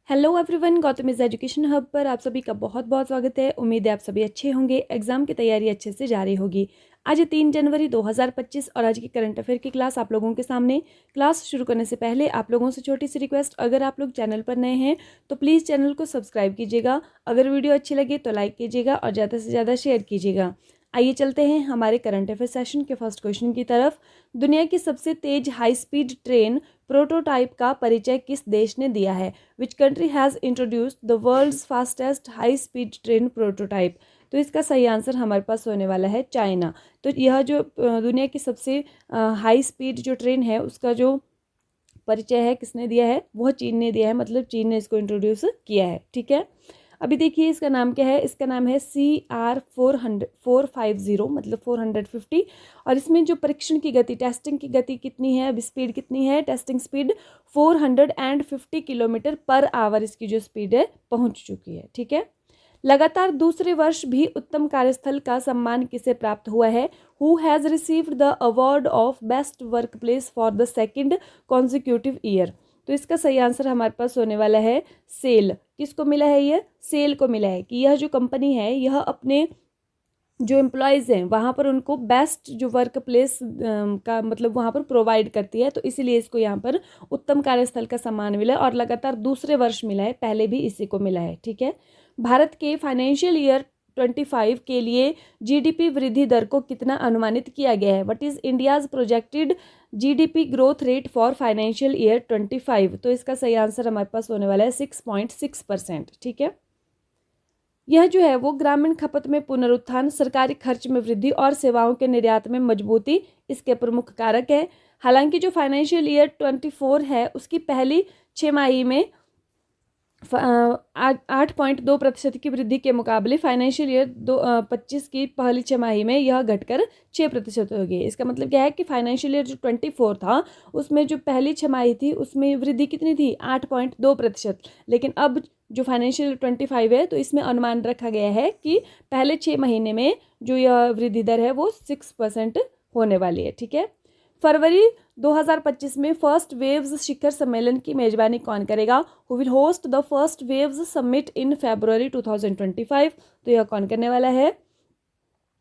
Hello everyone, Gautam is education hub पर आप सभी का बहुत बहुत स्वागत है। उम्मीद है आप सभी अच्छे होंगे, एग्जाम की तैयारी अच्छे से जारी होगी। आज 3 जनवरी 2025 और आज की करंट अफेयर की क्लास आप लोगों के सामने। क्लास शुरू करने से पहले आप लोगों से छोटी सी रिक्वेस्ट, अगर आप लोग चैनल पर नए हैं तो प्लीज़ चैनल को सब्सक्राइब कीजिएगा। अगर वीडियो अच्छी लगे तो लाइक कीजिएगा और ज़्यादा से ज़्यादा शेयर कीजिएगा। आइए चलते हैं हमारे करंट अफेयर सेशन के फर्स्ट क्वेश्चन की तरफ। दुनिया की सबसे तेज हाई स्पीड ट्रेन प्रोटोटाइप का परिचय किस देश ने दिया है? Which country has introduced the world's fastest high speed train prototype? तो इसका सही आंसर हमारे पास होने वाला है चाइना। तो यह जो दुनिया की सबसे हाई स्पीड जो ट्रेन है उसका जो परिचय है किसने दिया है? वह चीन ने दिया है, मतलब चीन ने इसको इंट्रोड्यूस किया है। ठीक है, अभी देखिए इसका नाम क्या है। इसका नाम है CR450, मतलब 450। और इसमें जो परीक्षण की गति, टेस्टिंग की गति कितनी है, अब स्पीड कितनी है? Testing speed 450 kilometre per hour इसकी जो स्पीड है पहुंच चुकी है। ठीक है, लगातार दूसरे वर्ष भी उत्तम कार्यस्थल का सम्मान किसे प्राप्त हुआ है? Who has received the award of best work place for the second consecutive year? तो इसका सही आंसर हमारे पास होने वाला है सेल। किसको मिला है? ये सेल को मिला है कि यह जो कंपनी है यह अपने जो एम्प्लॉयज़ हैं वहाँ पर उनको बेस्ट जो वर्क प्लेस का मतलब वहाँ पर प्रोवाइड करती है, तो इसीलिए इसको यहाँ पर उत्तम कार्यस्थल का सम्मान मिला है और लगातार दूसरे वर्ष मिला है, पहले भी इसी को मिला है। ठीक है, भारत के फाइनेंशियल ईयर 25 के लिए जीडीपी वृद्धि दर को कितना अनुमानित किया गया है? What is India's projected GDP growth rate for financial year 25? तो इसका सही आंसर हमारे पास होने वाला है 6.6%। ठीक है, यह जो है वो ग्रामीण खपत में पुनरुत्थान, सरकारी खर्च में वृद्धि और सेवाओं के निर्यात में मजबूती इसके प्रमुख कारक है। हालांकि जो फाइनेंशियल ईयर 24 है उसकी पहली छमाही में 8.2% की वृद्धि के मुकाबले फाइनेंशियल ईयर 25 की पहली छमाही में यह घटकर 6% हो गई। इसका मतलब क्या है कि फाइनेंशियल ईयर जो 24 था उसमें जो पहली छमाही थी उसमें वृद्धि कितनी थी? 8.2%। लेकिन अब जो फाइनेंशियल 25 है तो इसमें अनुमान रखा गया है कि पहले 6 महीने में जो यह वृद्धि दर है वो 6% होने वाली है। ठीक है, फरवरी 2025 में फर्स्ट वेव्स शिखर सम्मेलन की मेजबानी कौन करेगा? Who will host the first waves summit in February 2025? तो यह कौन करने वाला है?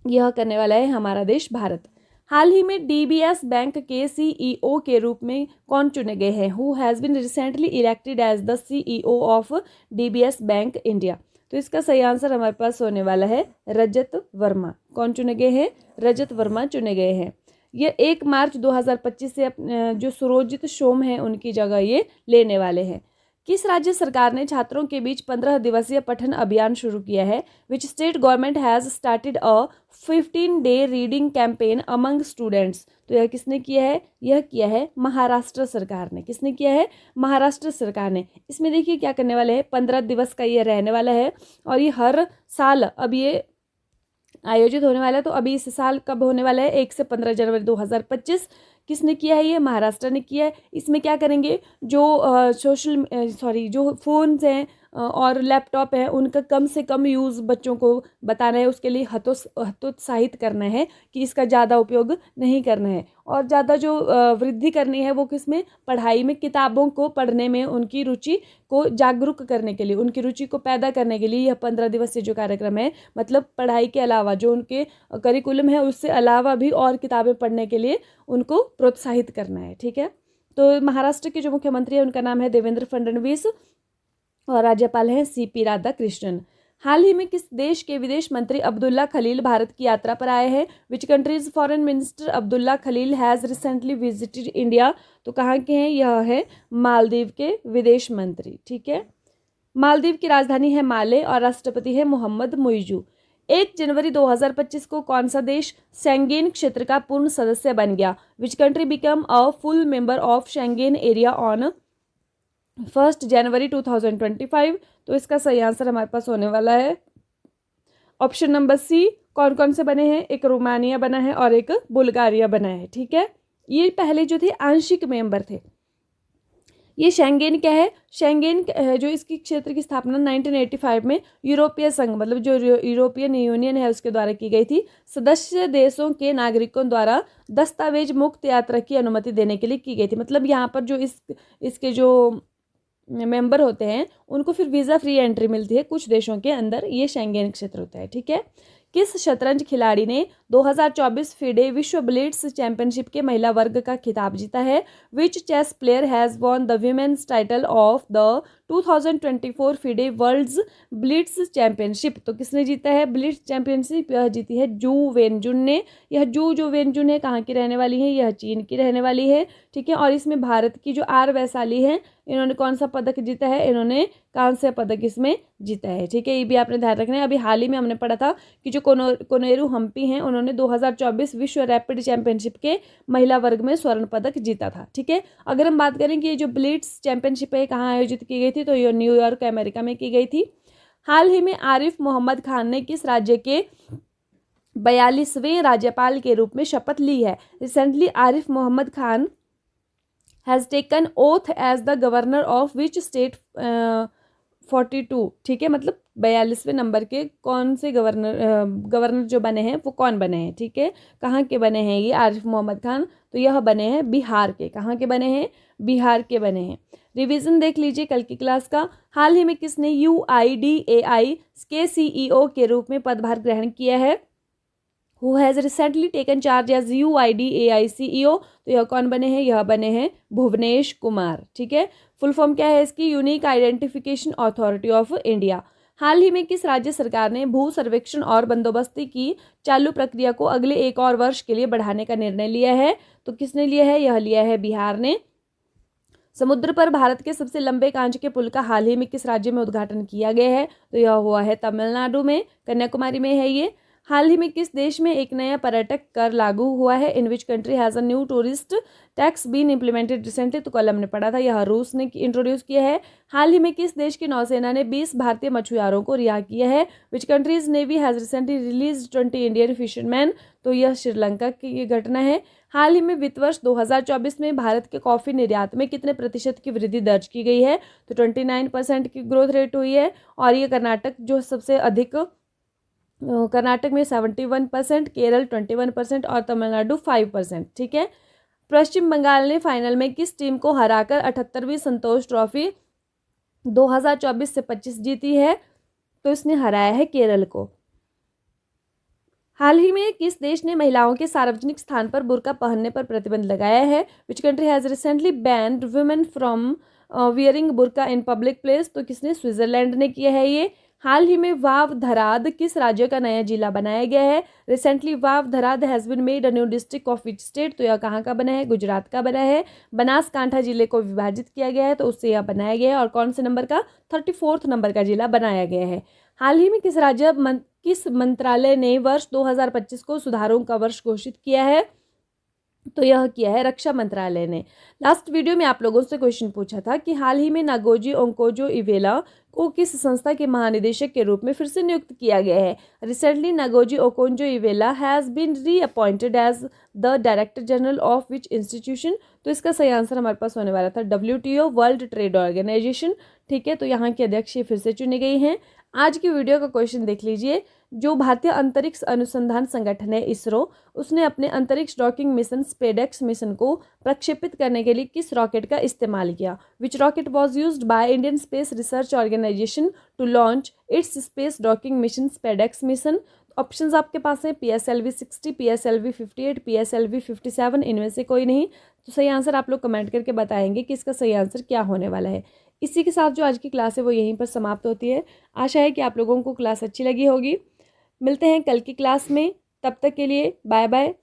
यह करने वाला है हमारा देश भारत। हाल ही में डीबीएस बैंक के सीईओ के रूप में कौन चुने गए हैं? Who has been recently elected as the CEO of DBS bank India? तो इसका सही आंसर हमारे पास होने वाला है रजत वर्मा। कौन चुने गए हैं? रजत वर्मा चुने गए हैं। ये 1 मार्च 2025 से जो सुरोजित सोम है उनकी जगह ये लेने वाले हैं। किस राज्य सरकार ने छात्रों के बीच 15 दिवसीय पठन अभियान शुरू किया है? Which state government has started a 15-day reading campaign among students? तो यह किसने किया है? यह किया है महाराष्ट्र सरकार ने। किसने किया है? महाराष्ट्र सरकार ने। इसमें देखिए क्या करने वाले हैं, 15 दिवस का ये रहने वाला है और ये हर साल अब ये आयोजित होने वाला है। तो अभी इस साल कब होने वाला है? 1 से 15 जनवरी 2025। किसने किया है? ये महाराष्ट्र ने किया है। इसमें क्या करेंगे, जो जो फ़ोन्स हैं और लैपटॉप है उनका कम से कम यूज़ बच्चों को बताना है, उसके लिए हतोत्साहित करना है कि इसका ज़्यादा उपयोग नहीं करना है। और ज़्यादा जो वृद्धि करनी है वो किसमें? पढ़ाई में, किताबों को पढ़ने में उनकी रुचि को जागरूक करने के लिए, उनकी रुचि को पैदा करने के लिए यह 15 दिवसीय जो कार्यक्रम है, मतलब पढ़ाई के अलावा जो उनके करिकुलम है उससे अलावा भी और किताबें पढ़ने के लिए उनको प्रोत्साहित करना है। ठीक है, तो महाराष्ट्र के जो मुख्यमंत्री है उनका नाम है देवेंद्र फडणवीस और राज्यपाल हैं सीपी राधाकृष्णन। हाल ही में किस देश के विदेश मंत्री अब्दुल्ला खलील भारत की यात्रा पर आए हैं? Which countries foreign minister Abdullah Khalil has recently visited India? तो कहाँ के हैं? यह है मालदीव के विदेश मंत्री। ठीक है, मालदीव की राजधानी है माले और राष्ट्रपति है मोहम्मद मुइजू। 1 जनवरी 2025 को कौन सा देश शेंगेन क्षेत्र का पूर्ण सदस्य बन गया? Which country become a full member of Schengen area on 1 जनवरी 2025? तो इसका सही आंसर हमारे पास होने वाला है ऑप्शन नंबर सी। कौन कौन से बने हैं? एक रोमानिया बना है और एक बुल्गारिया बना है। ठीक है, ये पहले जो थे आंशिक मेंबर थे। ये शेंगेन क्या है? शेंगेन जो इसकी क्षेत्र की स्थापना 1985 में यूरोपीय संघ, मतलब जो यूरोपियन यूनियन है उसके द्वारा की गई थी। सदस्य देशों के नागरिकों द्वारा दस्तावेज मुक्त यात्रा की अनुमति देने के लिए की गई थी। मतलब यहाँ पर जो इसके जो मेंबर होते हैं उनको फिर वीज़ा फ्री एंट्री मिलती है कुछ देशों के अंदर, ये शेंगेन क्षेत्र होता है। ठीक है। किस शतरंज खिलाड़ी ने 2024 फीडे विश्व ब्लिट्स चैंपियनशिप के महिला वर्ग का खिताब जीता है? Which chess player has won the women's title of the 2024 FIDE worlds blitz championship? तो किसने जीता है ब्लिट्स चैंपियनशिप? यह जीती है जू वेनजुन ने। यह जू वेनजुन है कहाँ की रहने वाली है? यह चीन की रहने वाली है। ठीक है। और इसमें भारत की जो आर वैशाली है, इन्होंने कौन सा पदक जीता है? इन्होंने कांस्य पदक इसमें जीता है। ठीक है। ये भी आपने ध्यान रखना है। अभी हाल ही में हमने पढ़ा था कि जो कोनेरू हम्पी हैं उन्होंने 2024 विश्व रैपिड चैंपियनशिप के महिला वर्ग में स्वर्ण पदक जीता था। ठीक है। अगर हम बात करें कि ये जो ब्लिट्स चैंपियनशिप है कहाँ आयोजित की गई थी, तो ये न्यूयॉर्क अमेरिका में की गई थी। हाल ही में आरिफ मोहम्मद खान ने किस राज्य के 42वें राज्यपाल के रूप में शपथ ली है? Recently Arif Mohammad Khan has taken oath as the governor of which state 42। ठीक है। मतलब 42वें नंबर के कौन से गवर्नर जो बने हैं वो कौन बने हैं? ठीक है। कहाँ के बने हैं ये आरिफ मोहम्मद खान? तो यह बने हैं बिहार के। कहाँ के बने हैं? बिहार के बने हैं। रिवीजन देख लीजिए कल की क्लास का। हाल ही में किसने UIDAI के CEO के रूप में पदभार ग्रहण किया है? Who has recently taken charge as UIDAI CEO? तो यह कौन बने हैं? यह बने हैं भुवनेश कुमार। ठीक है। फुल फॉर्म क्या है इसकी? Unique identification authority of India. हाल ही में किस राज्य सरकार ने भू सर्वेक्षण और बंदोबस्ती की चालू प्रक्रिया को अगले एक और वर्ष के लिए बढ़ाने का निर्णय लिया है? तो किसने लिया है? यह लिया है बिहार ने। समुद्र पर भारत के सबसे लंबे कांच के पुल का हाल ही में किस राज्य में उद्घाटन किया गया है? तो यह हुआ है तमिलनाडु में, कन्याकुमारी में है ये। हाल ही में किस देश में एक नया पर्यटक कर लागू हुआ है? In which country has a new tourist tax been implemented recently? तो कल हमने पढ़ा था, यह रूस ने इंट्रोड्यूस किया है। हाल ही में किस देश की नौसेना ने 20 भारतीय मछुआरों को रिहा किया है? Which countries navy has recently release 20 Indian fisherman? तो यह श्रीलंका की ये घटना है। हाल ही में वित्त वर्ष 2024 में भारत के कॉफ़ी निर्यात में कितने प्रतिशत की वृद्धि दर्ज की गई है? तो 29% की ग्रोथ रेट हुई है। और ये कर्नाटक जो सबसे अधिक, कर्नाटक में 71%, केरल 21% और तमिलनाडु 5%। ठीक है। पश्चिम बंगाल ने फाइनल में किस टीम को हराकर 78वीं संतोष ट्रॉफी 2024 से 25 जीती है? तो इसने हराया है केरल को। हाल ही में किस देश ने महिलाओं के सार्वजनिक स्थान पर बुर्का पहनने पर प्रतिबंध लगाया है? Which country has recently banned women from wearing burqa in public place? तो किसने? स्विट्जरलैंड ने किया है ये। हाल ही में वाव धराद किस राज्य का नया जिला बनाया गया है? Recently Vav Tharad has been made a new district of which state? तो यह कहाँ का बना है? गुजरात का बना है। बनासकांठा जिले को विभाजित किया गया है तो उससे यह बनाया गया है। और कौन से नंबर का? 34 नंबर का जिला बनाया गया है। हाल ही में किस मंत्रालय ने वर्ष 2025 को सुधारों का वर्ष घोषित किया है? तो यह किया है रक्षा मंत्रालय ने। लास्ट वीडियो में आप लोगों से क्वेश्चन पूछा था कि हाल ही में नागोजी ओंकोजो-इवेला को किस संस्था के महानिदेशक के रूप में फिर से नियुक्त किया गया है? Recently Ngozi Okonjo Iweala has been reappointed as the director general of which institution? तो इसका सही आंसर हमारे पास होने वाला था WTO, वर्ल्ड ट्रेड ऑर्गेनाइजेशन। ठीक है। तो यहाँ की अध्यक्ष फिर से चुनी गई हैं। आज की वीडियो का क्वेश्चन देख लीजिए। जो भारतीय अंतरिक्ष अनुसंधान संगठन है इसरो, उसने अपने अंतरिक्ष डॉकिंग मिशन स्पेडेक्स मिशन को प्रक्षेपित करने के लिए किस रॉकेट का इस्तेमाल किया? Which rocket was used by Indian space research organisation to launch its space docking mission SpaDeX mission? Options आपके पास है PSLV 60, PSLV 58, PSLV 57, इनमें से कोई नहीं। तो सही आंसर आप लोग कमेंट करके बताएंगे कि इसका सही आंसर क्या होने वाला है। इसी के साथ जो आज की क्लास है वो यहीं पर समाप्त होती है। आशा है कि आप लोगों को क्लास अच्छी लगी होगी। मिलते हैं कल की क्लास में। तब तक के लिए बाय बाय।